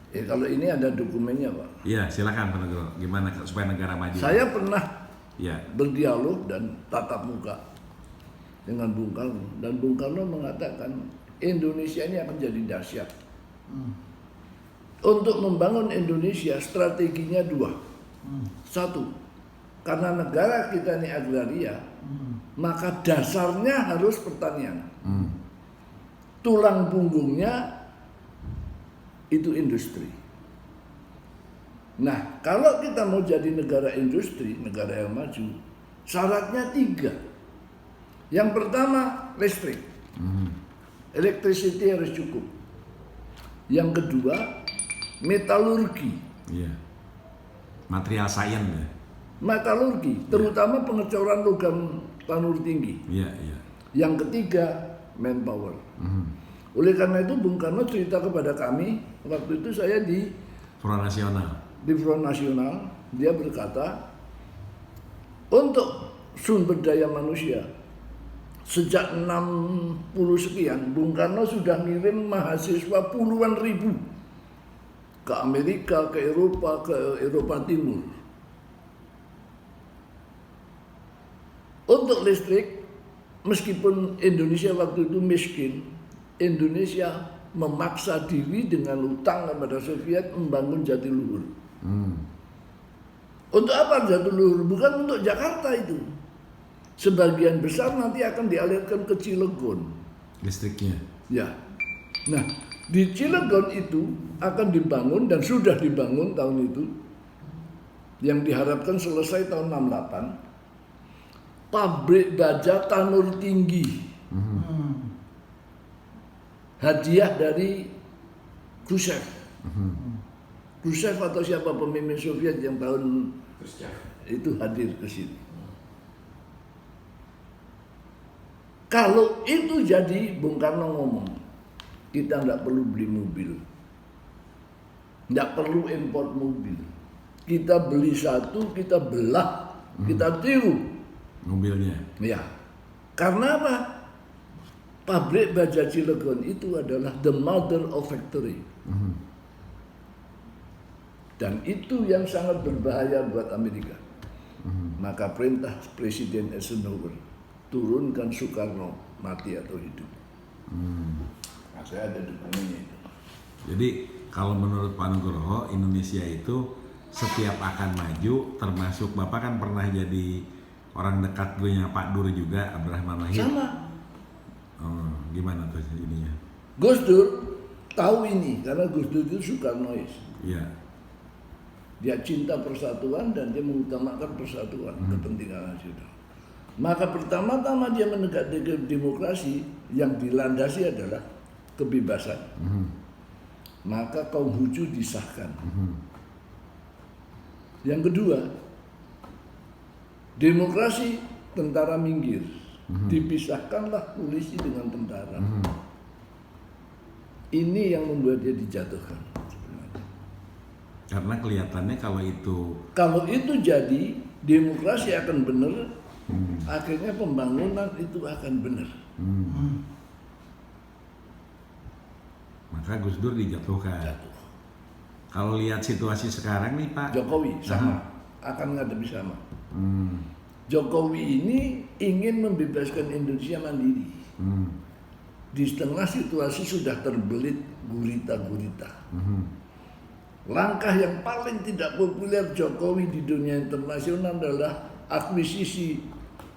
Kalau ini ada dokumennya, Pak. Iya, silakan Pak Nugroho. Gimana supaya negara maju? Saya pernah ya. berdialog dan tatap muka dengan Bung Karno, dan Bung Karno mengatakan Indonesia ini akan jadi dahsyat. Untuk membangun Indonesia strateginya dua. Satu, karena negara kita ini agraria, maka dasarnya harus pertanian. Tulang punggungnya itu industri. Nah, kalau kita mau jadi negara industri, negara yang maju, syaratnya 3. Yang pertama, listrik. Electricity harus cukup. Yang kedua, metalurgi. Iya. Material sains ya. Metalurgi, terutama pengecoran logam tanur tinggi. Iya, iya. Yang ketiga, manpower. Oleh karena itu Bung Karno cerita kepada kami, waktu itu saya di Front Nasional. Di Front Nasional, dia berkata, untuk sumber daya manusia, sejak 60 sekian, Bung Karno sudah ngirim mahasiswa puluhan ribu ke Amerika, ke Eropa Timur. Untuk listrik, meskipun Indonesia waktu itu miskin, Indonesia memaksa diri dengan utang kepada Soviet membangun Jatiluhur. Untuk apa Jatiluhur? Bukan untuk Jakarta itu. Sebagian besar nanti akan dialirkan ke Cilegon. Listriknya. Ya. Nah, di Cilegon itu akan dibangun dan sudah dibangun tahun itu, yang diharapkan selesai tahun 68, pabrik baja tanur tinggi. Hadiah dari Khrushchev. Khrushchev atau siapa pemimpin Soviet yang tahun itu hadir ke sini. Kalau itu jadi, Bung Karno ngomong, kita nggak perlu beli mobil, nggak perlu import mobil. Kita beli satu, kita belah, kita tiru mobilnya. Ya, karena apa? Pabrik baja Cilegon itu adalah the mother of factory. Dan itu yang sangat berbahaya buat Amerika. Maka perintah Presiden Eisenhower, turunkan Soekarno, mati atau hidup. Nah, saya ada dokumennya itu. Jadi kalau menurut Pak Nugroho, Indonesia itu setiap akan maju, termasuk Bapak kan pernah jadi orang dekat gue Pak Dur juga, Abdurrahman Wahid. Sama. Oh, gimana tuh ininya? Gus Dur tahu ini karena Gus Dur itu Soekarnois. Iya. Dia cinta persatuan dan dia mengutamakan persatuan, kepentingan nasional. Maka pertama-tama dia menegakkan demokrasi yang dilandasi adalah kebebasan. Maka kaum Huju disahkan. Yang kedua, demokrasi tentara minggir. Dipisahkanlah polisi dengan tentara. Ini yang membuat dia dijatuhkan. Karena kelihatannya kalau itu jadi, demokrasi akan benar. Akhirnya pembangunan itu akan benar. Maka Gus Dur dijatuhkan. Jatuh. Kalau lihat situasi sekarang nih Pak, Jokowi sama, akan menghadapi sama. Jokowi ini ingin membebaskan Indonesia mandiri. Di tengah situasi sudah terbelit gurita-gurita. Langkah yang paling tidak populer Jokowi di dunia internasional adalah akuisisi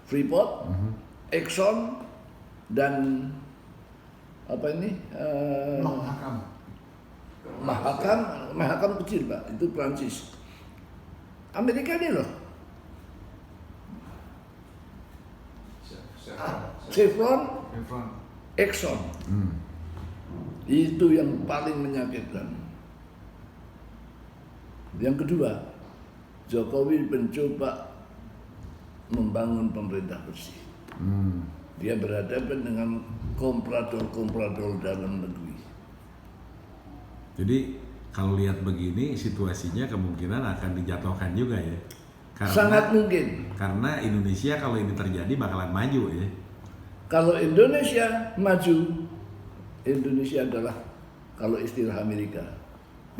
Freeport, Exxon, dan apa ini? Mahakam kecil Pak, itu Prancis. Amerika ini loh. Chevron, Exxon. Itu yang paling menyakitkan. Yang kedua, Jokowi mencoba membangun pemerintah bersih. Dia berhadapan dengan komprador dalam negeri. Jadi kalau lihat begini situasinya kemungkinan akan dijatuhkan juga ya. Sangat mungkin. Karena Indonesia kalau ini terjadi bakalan maju ya. Kalau Indonesia maju, Indonesia adalah, kalau istilah Amerika,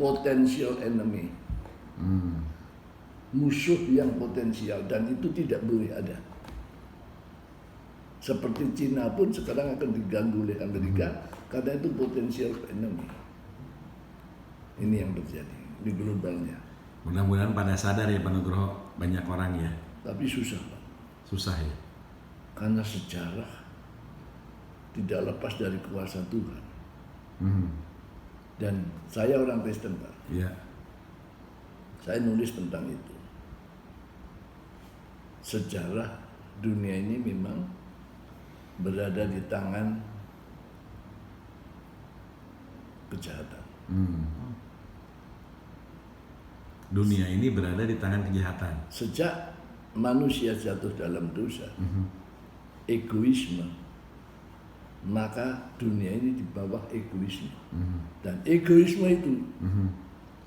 potential enemy, musuh yang potensial, dan itu tidak boleh ada. Seperti Cina pun sekarang akan diganggu oleh Amerika karena itu potential enemy. Ini yang terjadi di globalnya. Mudah-mudahan pada sadar ya Pak Nugroho, banyak orang ya. Tapi susah, Pak. Susah ya. Karena sejarah tidak lepas dari kuasa Tuhan. Dan saya orang Kristen, Pak. Iya. Saya nulis tentang itu. Sejarah dunia ini memang berada di tangan kejahatan. Dunia ini berada di tangan kejahatan. Sejak manusia jatuh dalam dosa, egoisme, maka dunia ini di bawah egoisme. Dan egoisme itu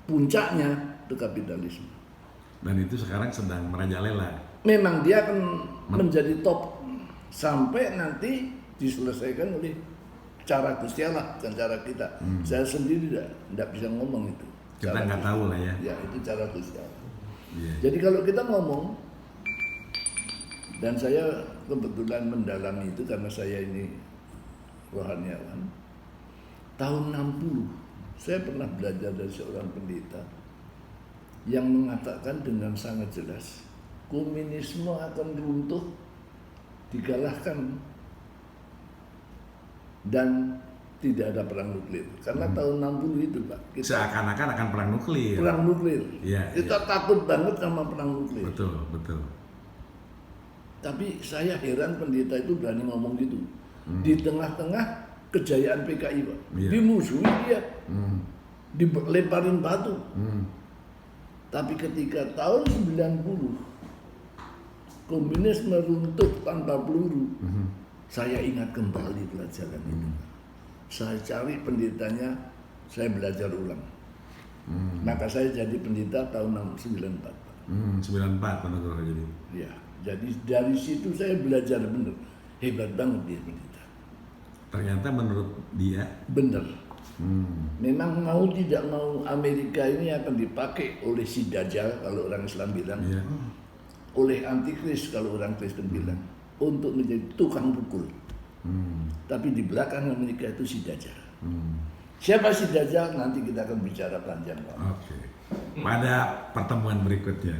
puncaknya itu kapitalisme. Dan itu sekarang sedang merajalela. Memang dia akan menjadi top sampai nanti diselesaikan oleh cara Gusti Allah, bukan cara kita. Saya sendiri tidak bisa ngomong itu. Kita nggak tahu lah ya. Ya, itu cara Gusti Allah. Yeah. Jadi kalau kita ngomong, dan saya kebetulan mendalami itu karena saya ini rohaniawan. Tahun 60, saya pernah belajar dari seorang pendeta yang mengatakan dengan sangat jelas, komunisme akan runtuh, dikalahkan, dan tidak ada perang nuklir. Karena tahun 60 itu, Pak, kita Seakan-akan akan perang nuklir. perang nuklir. Iya, Kita takut banget sama perang nuklir. Betul, betul. Tapi saya heran pendeta itu berani ngomong gitu. Di tengah-tengah kejayaan PKI, Pak. Iya. Dimusuhi dia. Dilemparin batu. Tapi ketika tahun 90 komunisme runtuh tanpa peluru, saya ingat kembali pelajaran itu. Saya cari pendetanya, saya belajar ulang. Maka saya jadi pendeta tahun 94. 94 Pak Nugroho jadi. Ya, jadi dari situ saya belajar bener. Hebat banget dia pendeta. Ternyata menurut dia Bener. Memang mau tidak mau Amerika ini akan dipakai oleh si Dajjal kalau orang Islam bilang, iya. oleh antikris kalau orang Kristen bilang, untuk menjadi tukang pukul. Tapi di belakang Amerika itu si Dajjal. Siapa si Dajjal? Nanti kita akan bicara panjang, Pak. Oke. Pada pertemuan berikutnya.